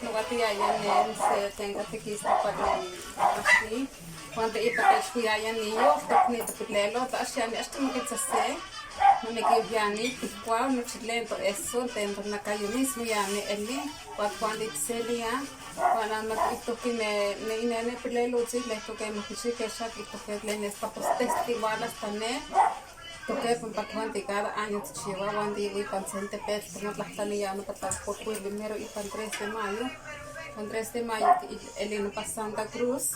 no kati ayan nen se tenga tikista pagni cuando ipatesh ayan niyo tokni tuplelo ta asyan esto mo kitse Manikibyani, tikwa, nuchilento, eso, dentro na kayo mismo yani, eli, cuando itselia, para magitoki ne inene pilelo, chile, toque muchike, shak, toque lenes, papos testivalas, tane, toque pagpatuan de cada año, chiva, wandi, y pansente, pet, no la tanía, no patas por primero y pan 3 de mayo. Con 3 de mayo, el pa Santa Cruz,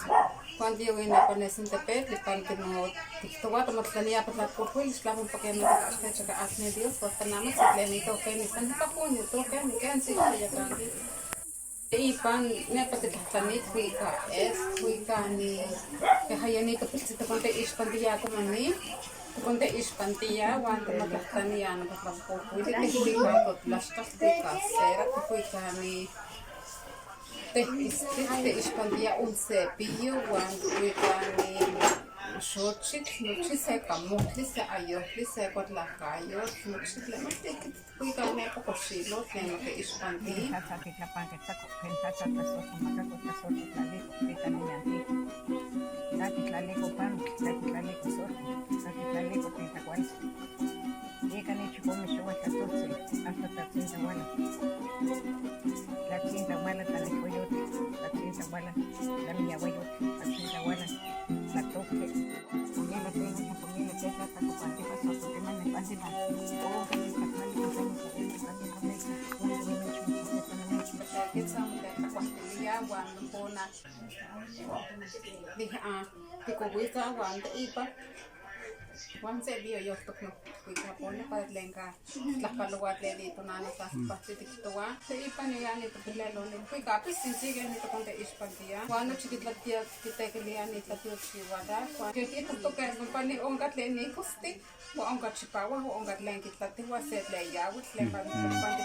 cuando yo vine con ese tepet, le panque no, tiktoa, tomo tania para por fuil, esclavo un poquito más, hasta que hace Dios, pues tenemos el lenito que ni están para puño, toque, ni que en sí, ya grande. Y pan, me parece que hasta ni fuica, ni que haya ni que te conté ispandilla como ni, te conté ispandilla, cuando no te tania, no para por fuil, que fuica, con las casticas, era que fuica ni. Te ispandía un cepillo cuando ni xochitl, nochi se camohtli, se ayotli, se cuatlacayo, nochi tleno te cuicane pocoxilo, tleno te ispandí. La mía abuelo, la cinta abuela, la toque, comida tengo, la comida que está con parte pasó, porque me pase más. Oh, que está mal, que está Que son de la cuartilla, cuando pona, dije, que cubica, cuando iba. Juan se vio yo esto no fui a poner para lenga las paloas le di tonana las parte de toa se iba ni ya ni te le lo le fui capi sin sigue ni te conté ispandia cuando chiquita tía que te que le ni te tío chiwada cuando que te toca el company ongat le ni coste o ongat chipawa o ongat lengi te te wa se le ya with le para company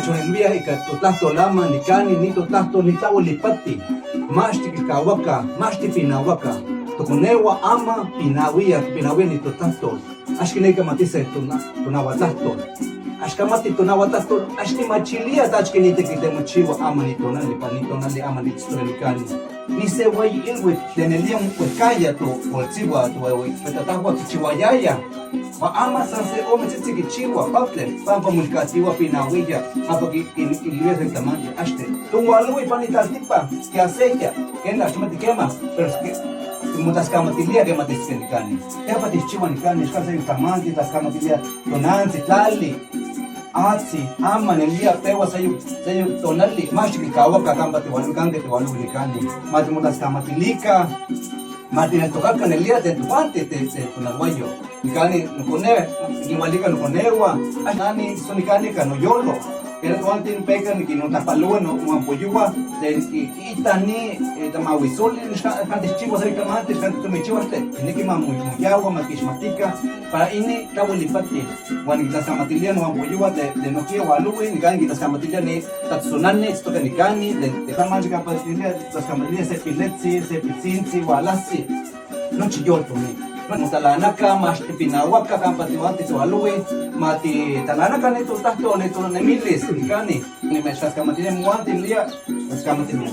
Chunilvia ika totahto lama nikani ni totahto ni tawo lipati mashti kikawaka mashti pinawaka tokunewa ama pinawia ni totahto ashkineka matise tunawatahto ashkamati tunawatahto ashkimachilia tachkinite kitemuchiwa ama ni tonali panitona ama ni tstorelikani ni se wai ilwit teneliam kaya to oltsiwa to petatahwa kichiwayaya wa ama sanse o me tsitsi kichiwa paple pampa mulkatiwa pinawilla apa ki iliwes el tamaño ashte tu algo y panita tipa que acecha que en la chuma te quema pero es que mutas kamatilia que matis kenikani ya patis chiwa nikani es casa el tamaño las kamatilia donanzi tali atsi ama nelia pewa sayu tonali mashi kawa kakamba te walu kange te walu nikani mati mutas kamatilika mati na tokaka nelia te tuante te tunaguayo nikani nukone niwalika nukonewa nani sonikani kanoyolo pero tuante peka nikinotapalua no uampoyua de itani tamawisoli kanti chiwa sai kamante kanti tumichiwaste niki mamuyawa makishmatika para ini kawilipati wani tasamatilia no ampoyua de nokia walui nikani kitasamatilia ni tatsunani stoka nikani de tamanji kapatilia tasamatilia se piletsi se pitsinsi walasi no chiyolto ni Talanaka, mas pinawaka kampatiwante to alue, mati talanaka neto tahto neto nemilis, kani, ni mesas kamatine muante lia, mas kamatine.